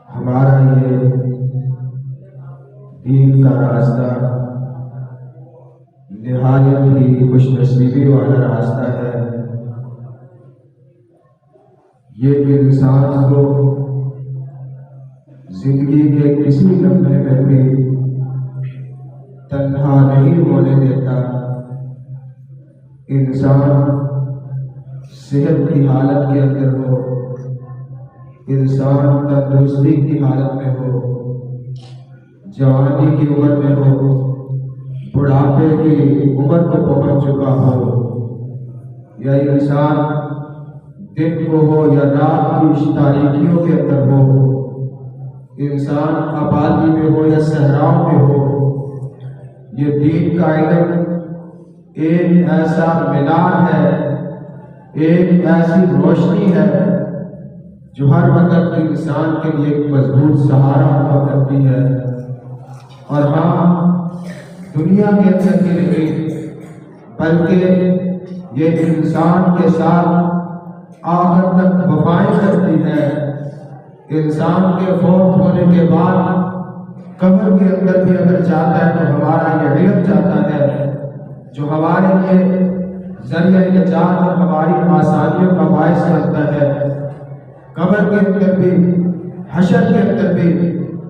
ہمارا یہ دین کا راستہ نہایت ہی خوش نصیبی والا راستہ ہے۔ یہ انسان کو زندگی کے کسی لمحے میں بھی تنہا نہیں ہونے دیتا۔ انسان صحت کی حالت کے اندر ہو، انسان تندرستی کی حالت میں ہو، جوانی کی عمر میں ہو، بڑھاپے کی عمر کو پہنچ چکا ہو، یا انسان دن کو ہو یا رات کی تاریکیوں کے اندر ہو، انسان آبادی میں ہو یا صحراؤں میں ہو، یہ دین کا علم ایک ایسا مینار ہے، ایک ایسی روشنی ہے جو ہر وقت انسان کے لیے ایک مضبوط سہارا ہوا کرتی ہے۔ اور ہم دنیا کے اندر کی نہیں بلکہ یہ انسان کے ساتھ آخر تک وفائیں کرتی ہے۔ انسان کے فوت ہونے کے بعد قبر کے اندر بھی اگر جاتا ہے تو ہمارا یہ علم جاتا ہے جو ہمارے لیے ذریعہ نجات اور ہماری آسانیوں کا باعث بنتا ہے۔ قبر کے اندر بھی، حشر کے اندر بھی،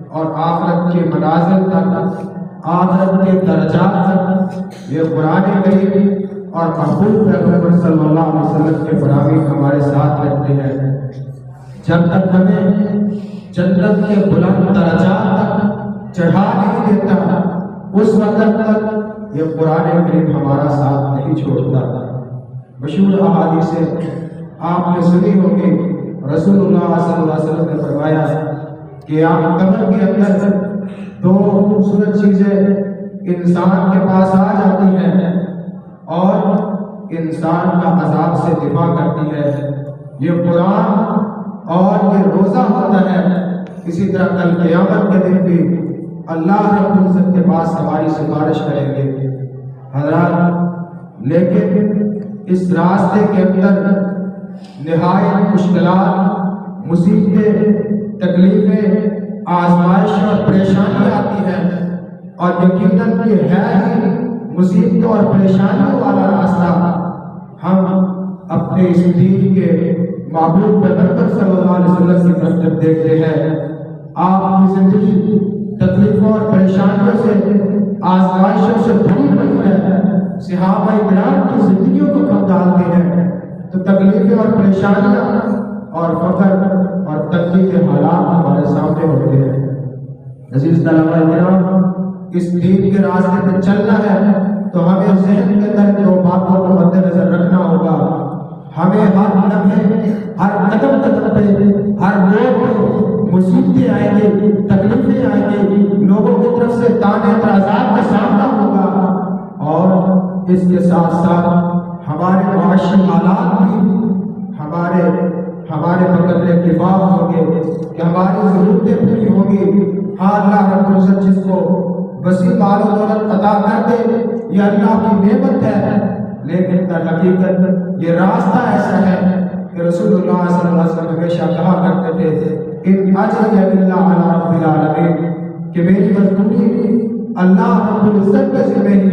اور آخرت کے منازل تک، آخرت کے درجات تک یہ قرآن کریم اور محبوب پیغمبر صلی اللہ علیہ وسلم کے فرامین ہمارے ساتھ رہتے ہیں۔ جب تک ہمیں جنت کے بلند درجات تک چڑھا نہیں دیتا، اس وقت تک یہ قرآن کریم ہمارا ساتھ نہیں چھوڑتا۔ مشہور احادیث آپ نے سنی ہوگی، رسول اللہ صلی اللہ علیہ وسلم نے فرمایا کہ آپ قبر کے اندر دو خوبصورت چیزیں انسان کے پاس آ جاتی ہیں اور انسان کا عذاب سے دفاع کرتی ہے، یہ قرآن اور یہ روزہ ہوتا ہے۔ اسی طرح کل قیامت کے دن بھی اللہ رب العزت کے پاس ہماری سفارش کریں گے۔ حضرات، لیکن اس راستے کے اندر نہایت مشکلات، مصیبتیں، تکلیفیں، آزمائش اور پریشانیاں آتی ہیں، اور یقیناً یہ ہے ہی مصیبتوں اور پریشانیوں والا راستہ۔ ہم اپنے اس دین کے محبوب پیغمبر صلی اللہ علیہ وسلم کی طرف جب دیکھتے ہیں، آپ کی زندگی تکلیفوں اور پریشانیوں سے، آزمائشوں سے بھری ہوئی ہے۔ صحابہ کرام کی زندگیوں کو کم ڈالتے ہیں تو تکلیفیں اور پریشانیاں اور فقر اور تنگی کے حالات ہمارے سامنے ہوتے ہیں۔ عزیز طلباء کرام، اس دین کے راستے پہ چلنا ہے تو ہمیں ذہن کے اندر دو باتوں کو مد نظر رکھنا ہوگا۔ ہمیں ہر لمحے، ہر قدم قدم پہ، ہر موڑ پہ مصیبتیں آئیں گی، تکلیفیں آئیں گی، لوگوں کی طرف سے طعنے اعتراضات کا سامنا ہوگا، اور اس کے ساتھ ساتھ ہمارے معاشی حالات بھی ہمارے مقدر اتفاق ہوں گے کہ ہماری ضرورتیں پوری ہوں گی۔ ہاں، اللہ رب العزت جس کو وسیع مال و دولت عطا کر دے یہ اللہ کی نعمت ہے، لیکن در حقیقت یہ راستہ ایسا ہے کہ رسول اللہ صلی اللہ علیہ وسلم ہمیشہ کہا کرتے تھے، ان اجریہ الا علی رب العالمین، کہ میری مزدوری اللہ رب العزت کے ذمہ ہے۔